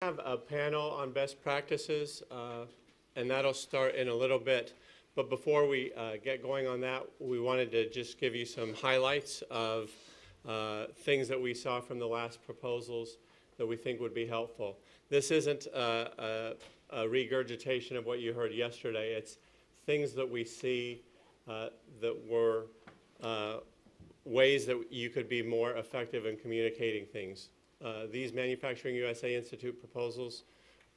have a panel on best practices, and that'll start in a little bit. But before we get going on that, we wanted to just give you some highlights of things that we saw from the last proposals that we think would be helpful. This isn't a regurgitation of what you heard yesterday. It's things that we see that were ways that you could be more effective in communicating things. These Manufacturing USA Institute proposals,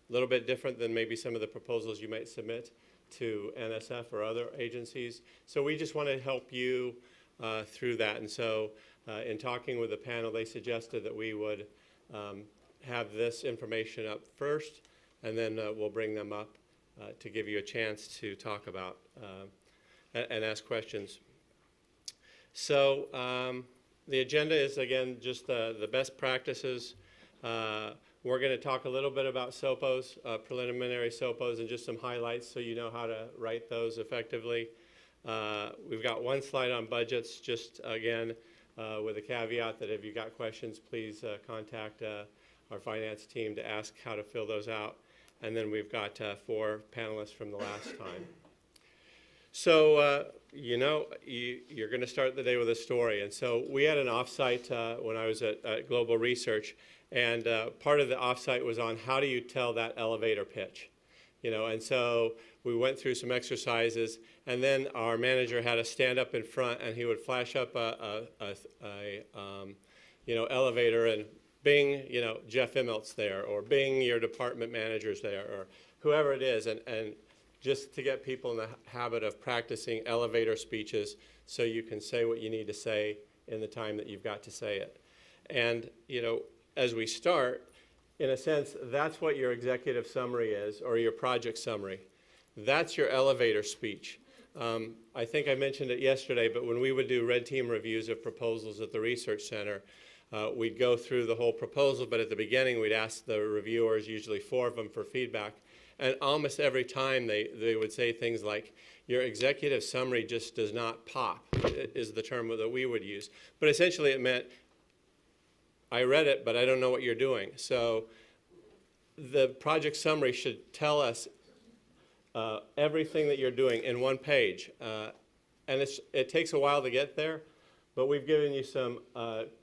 a little bit different than maybe some of the proposals you might submit to NSF or other agencies. So we just want to help you through that. And so in talking with the panel, they suggested that we would have this information up first, and then we'll bring them up to give you a chance to talk about and ask questions. So the agenda is, again, just the best practices. We're going to talk a little bit about SOPOs, preliminary SOPOs, and just some highlights so you know how to write those effectively. We've got one slide on budgets, just again, with a caveat that if you've got questions, please contact our finance team to ask how to fill those out. And then we've got 4 panelists from the last time. So, you know, you're going to start the day with a story. And so we had an offsite when I was at Global Research, and part of the offsite was on how do you tell that elevator pitch. You know, and so we went through some exercises, and then our manager had us stand up in front, and he would flash up you know, elevator, and bing, you know, Jeff Immelt's there, or bing, your department manager's there, or whoever it is, and just to get people in the habit of practicing elevator speeches so you can say what you need to say in the time that you've got to say it. And, you know, as we start, in a sense, that's what your executive summary is, or your project summary. That's your elevator speech. I think I mentioned it yesterday, but when we would do red team reviews of proposals at the Research Center, we'd go through the whole proposal, but at the beginning we'd ask the reviewers, usually 4 of them, for feedback. And almost every time they would say things like, your executive summary just does not pop, is the term that we would use. But essentially it meant, I read it, but I don't know what you're doing. So the project summary should tell us everything that you're doing in one page. And it takes a while to get there, but we've given you some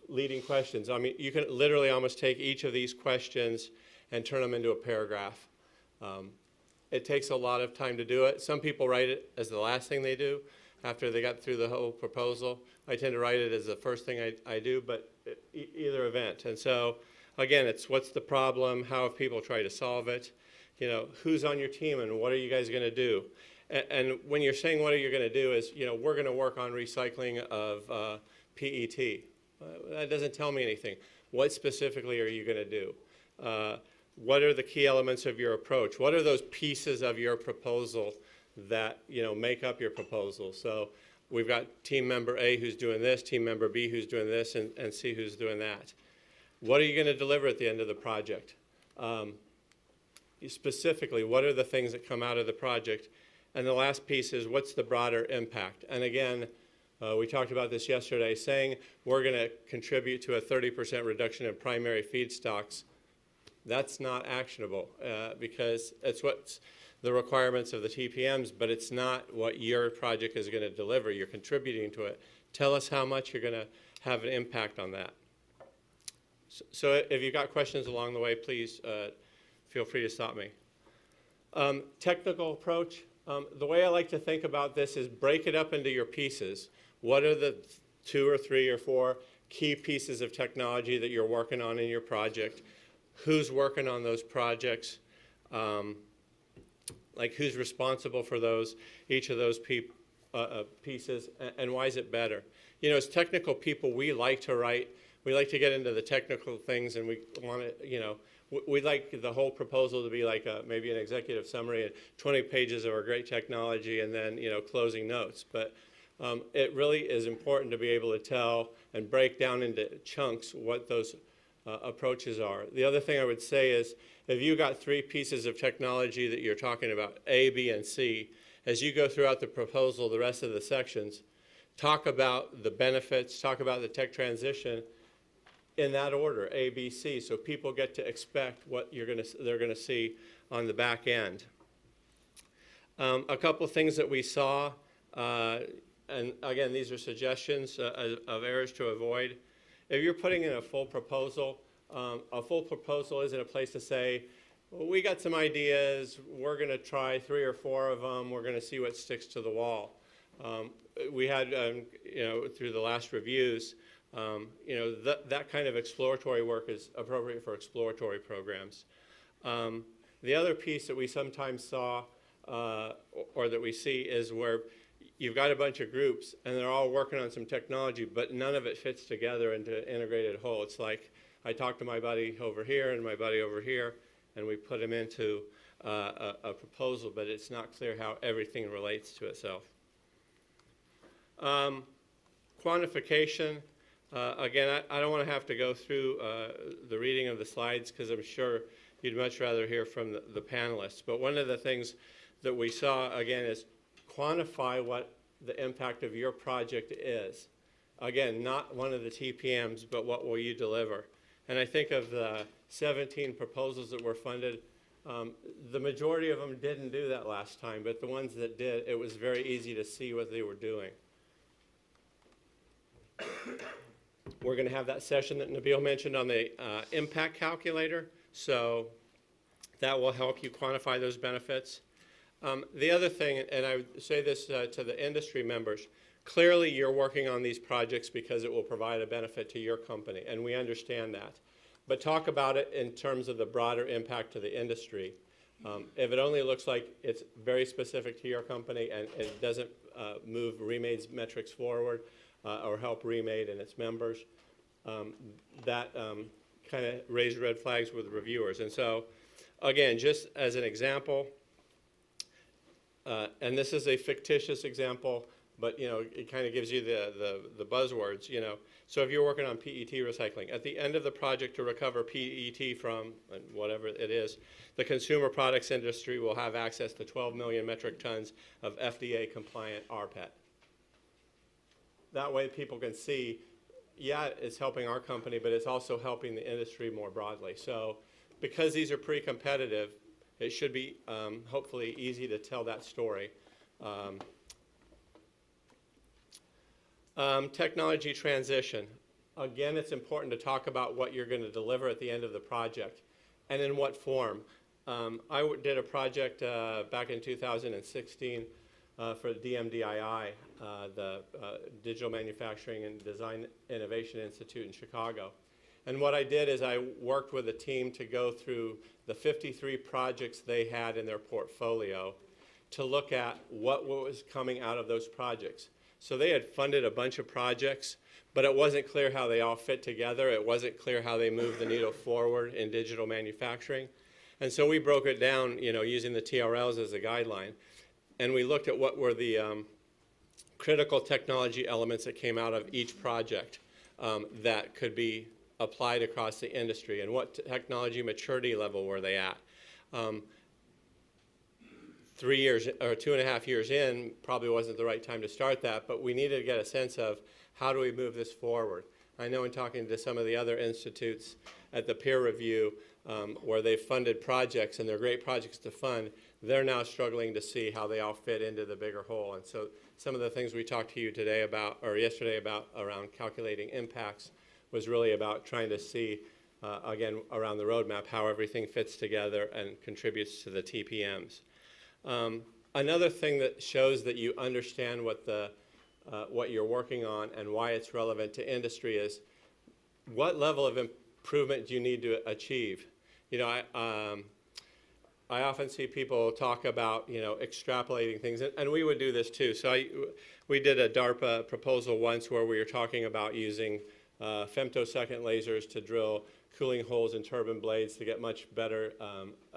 leading questions. I mean, you can literally almost take each of these questions and turn them into a paragraph. It takes a lot of time to do it. Some people write it as the last thing they do after they got through the whole proposal. I tend to write it as the first thing I do, but either event. And so, again, it's what's the problem, how have people tried to solve it, you know, who's on your team and what are you guys going to do. And when you're saying what are you going to do is, you know, we're going to work on recycling of PET. That doesn't tell me anything. What specifically are you going to do? What are the key elements of your approach? What are those pieces of your proposal that, you know, make up your proposal? So we've got team member A who's doing this, team member B who's doing this, and C who's doing that. What are you going to deliver at the end of the project? Specifically, what are the things that come out of the project? And the last piece is, what's the broader impact? And again, we talked about this yesterday, saying we're going to contribute to a 30% reduction in primary feedstocks. That's not actionable because it's what's the requirements of the TPMs, but it's not what your project is going to deliver. You're contributing to it. Tell us how much you're going to have an impact on that. So if you've got questions along the way, please feel free to stop me. Technical approach. The way I like to think about this is break it up into your pieces. What are the 2 or 3 or 4 key pieces of technology that you're working on in your project? Who's working on those projects? Like who's responsible for those, each of those pieces, and why is it better? You know, as technical people, we like to write, we like to get into the technical things, and we want to, you know, we'd like the whole proposal to be like maybe an executive summary and 20 pages of our great technology and then, you know, closing notes. But it really is important to be able to tell and break down into chunks what those approaches are. The other thing I would say is, if you got 3 pieces of technology that you're talking about, A, B, and C, as you go throughout the proposal, the rest of the sections, talk about the benefits, talk about the tech transition, in that order, A, B, C, so people get to expect what they're going to see on the back end. A couple things that we saw, and again, these are suggestions of errors to avoid. If you're putting in a full proposal isn't a place to say, well, we got some ideas, we're going to try 3 or 4 of them, we're going to see what sticks to the wall. We had, through the last reviews, that kind of exploratory work is appropriate for exploratory programs. The other piece that we sometimes saw, or that we see, is where you've got a bunch of groups and they're all working on some technology, but none of it fits together into an integrated whole. It's like I talked to my buddy over here and my buddy over here, and we put them into a proposal, but it's not clear how everything relates to itself. Quantification. Again, I don't want to have to go through the reading of the slides because I'm sure you'd much rather hear from the panelists. But one of the things that we saw, again, is quantify what the impact of your project is. Again, not one of the TPMs, but what will you deliver. And I think of the 17 proposals that were funded, the majority of them didn't do that last time, but the ones that did, it was very easy to see what they were doing. We're going to have that session that Nabil mentioned on the impact calculator, so that will help you quantify those benefits. The other thing, and I would say this to the industry members, clearly you're working on these projects because it will provide a benefit to your company, and we understand that. But talk about it in terms of the broader impact to the industry. If it only looks like it's very specific to your company and it doesn't move REMADE's metrics forward or help REMADE and its members, that kind of raised red flags with reviewers. And so, again, just as an example, and this is a fictitious example, but it kind of gives you the buzzwords. So if you're working on PET recycling, at the end of the project to recover PET from whatever it is, the consumer products industry will have access to 12 million metric tons of FDA-compliant rPET. That way people can see, yeah, it's helping our company, but it's also helping the industry more broadly. So because these are pretty competitive, it should be hopefully easy to tell that story. Technology transition. Again, it's important to talk about what you're going to deliver at the end of the project and in what form. I did a project back in 2016 for DMDII, the Digital Manufacturing and Design Innovation Institute in Chicago. And what I did is I worked with a team to go through the 53 projects they had in their portfolio to look at what was coming out of those projects. So they had funded a bunch of projects, but it wasn't clear how they all fit together. It wasn't clear how they moved the needle forward in digital manufacturing. And so we broke it down, using the TRLs as a guideline. And we looked at what were the critical technology elements that came out of each project that could be applied across the industry, and what technology maturity level were they at. 3 years or 2.5 years in probably wasn't the right time to start that, but we needed to get a sense of how do we move this forward. I know in talking to some of the other institutes at the peer review where they've funded projects, and they're great projects to fund, they're now struggling to see how they all fit into the bigger whole. And so some of the things we talked to you today about, or yesterday about, around calculating impacts was really about trying to see, again, around the roadmap, how everything fits together and contributes to the TPMs. Another thing that shows that you understand what you're working on and why it's relevant to industry is what level of improvement do you need to achieve? I often see people talk about, extrapolating things, and we would do this too. So we did a DARPA proposal once where we were talking about using femtosecond lasers to drill cooling holes in turbine blades to get much better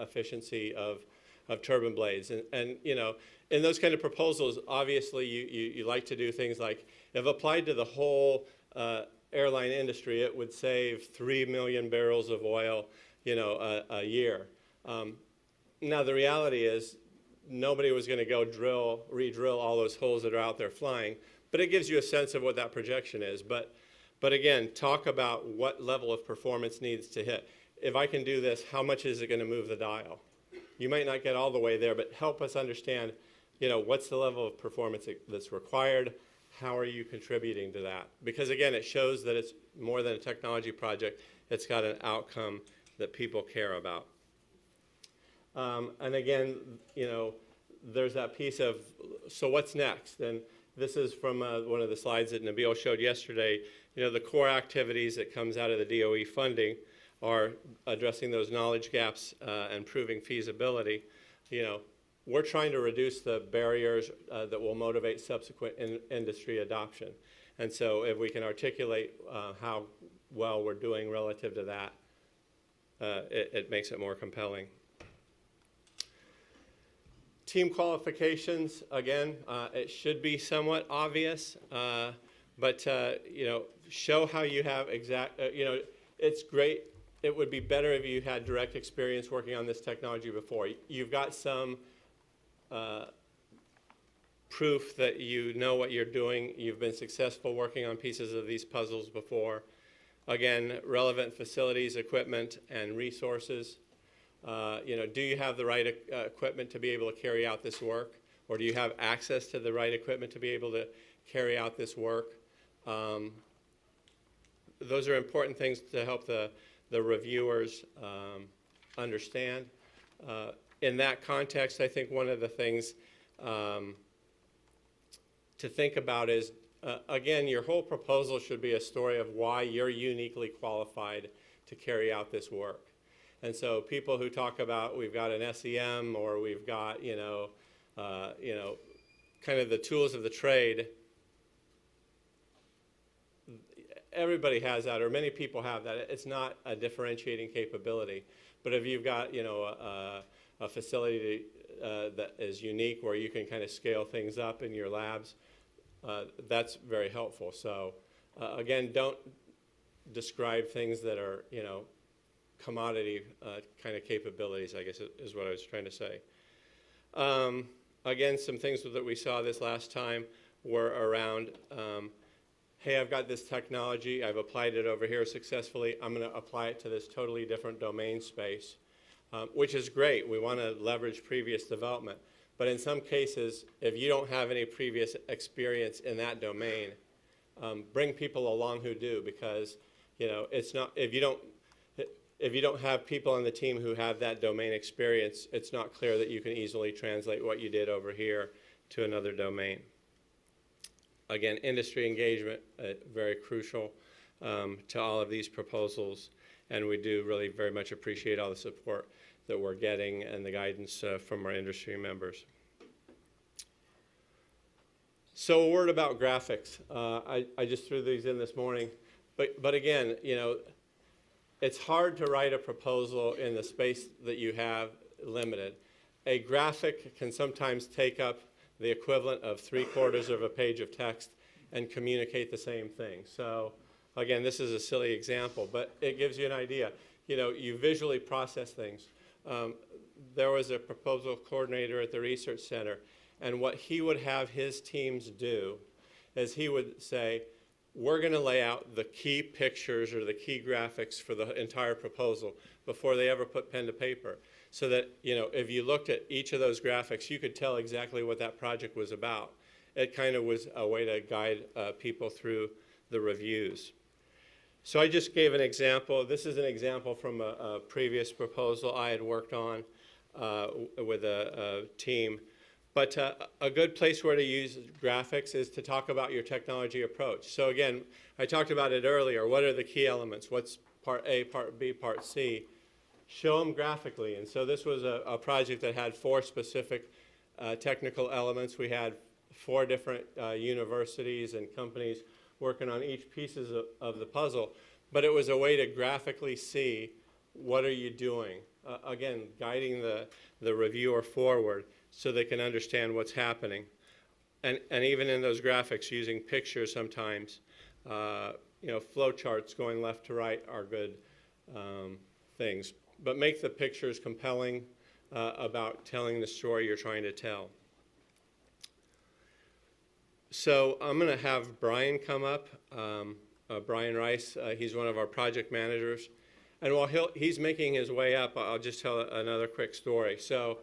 efficiency of turbine blades. And in those kind of proposals, obviously you like to do things like, if applied to the whole airline industry, it would save 3 million barrels of oil, a year. Now the reality is nobody was going to go re-drill all those holes that are out there flying, but it gives you a sense of what that projection is. But But again, talk about what level of performance needs to hit. If I can do this, how much is it going to move the dial? You might not get all the way there, but help us understand, what's the level of performance that's required? How are you contributing to that? Because again, it shows that it's more than a technology project. It's got an outcome that people care about. And again, there's that piece of, so what's next? And this is from one of the slides that Nabil showed yesterday. The core activities that comes out of the DOE funding are addressing those knowledge gaps and proving feasibility. We're trying to reduce the barriers that will motivate subsequent industry adoption. And so if we can articulate how well we're doing relative to that, it makes it more compelling. Team qualifications, again, it should be somewhat obvious, but show how you have it's great. It would be better if you had direct experience working on this technology before. You've got some proof that you know what you're doing. You've been successful working on pieces of these puzzles before. Again, relevant facilities, equipment, and resources. Do you have the right equipment to be able to carry out this work? Or do you have access to the right equipment to be able to carry out this work? Those are important things to help the reviewers understand. In that context, I think one of the things to think about is, again, your whole proposal should be a story of why you're uniquely qualified to carry out this work. And so people who talk about we've got an SEM or we've got, kind of the tools of the trade, everybody has that, or many people have that. It's not a differentiating capability. But if you've got, a facility that is unique where you can kind of scale things up in your labs, that's very helpful. So again, don't describe things that are, commodity kind of capabilities, I guess is what I was trying to say. Again, some things that we saw this last time were around, hey, I've got this technology, I've applied it over here successfully, I'm going to apply it to this totally different domain space, which is great. We want to leverage previous development. But in some cases, if you don't have any previous experience in that domain, bring people along who do, because it's not, if you don't have people on the team who have that domain experience, it's not clear that you can easily translate what you did over here to another domain. Again, industry engagement, very crucial to all of these proposals, and we do really very much appreciate all the support that we're getting and the guidance from our industry members. So a word about graphics. I just threw these in this morning, but again, it's hard to write a proposal in the space that you have limited. A graphic can sometimes take up the equivalent of 3/4 of a page of text and communicate the same thing. So again, this is a silly example, but it gives you an idea. You visually process things. There was a proposal coordinator at the research center, and what he would have his teams do is he would say, we're going to lay out the key pictures or the key graphics for the entire proposal before they ever put pen to paper. So that, if you looked at each of those graphics, you could tell exactly what that project was about. It kind of was a way to guide people through the reviews. So I just gave an example. This is an example from a previous proposal I had worked on with a team. But a good place where to use graphics is to talk about your technology approach. So again, I talked about it earlier. What are the key elements? What's part A, part B, part C? Show them graphically. And so this was a project that had 4 specific technical elements. We had 4 different universities and companies working on each pieces of the puzzle. But it was a way to graphically see what are you doing. Again, guiding the reviewer forward so they can understand what's happening. And even in those graphics, using pictures sometimes, flow charts going left to right are good things. But make the pictures compelling about telling the story you're trying to tell. So I'm going to have Brian come up. Brian Rice. He's one of our project managers. And while he's making his way up, I'll just tell another quick story. So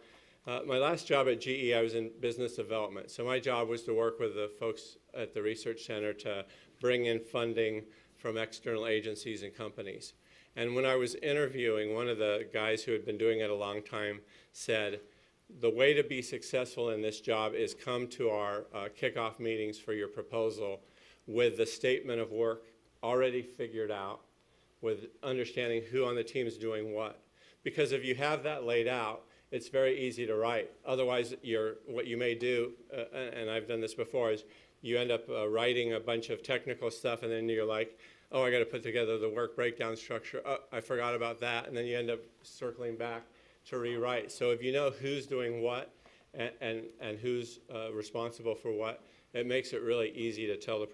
my last job at GE, I was in business development. So my job was to work with the folks at the research center to bring in funding from external agencies and companies. And when I was interviewing, one of the guys who had been doing it a long time said, the way to be successful in this job is come to our kickoff meetings for your proposal with the statement of work already figured out, with understanding who on the team is doing what. Because if you have that laid out, it's very easy to write. Otherwise, what you may do, and I've done this before, is you end up writing a bunch of technical stuff, and then you're like, oh, I got to put together the work breakdown structure. Oh, I forgot about that, and then you end up circling back to rewrite. So if you know who's doing what and who's responsible for what, it makes it really easy to tell the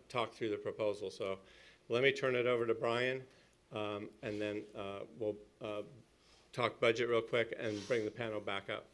talk through the proposal. So let me turn it over to Brian, and then we'll talk budget real quick and bring the panel back up.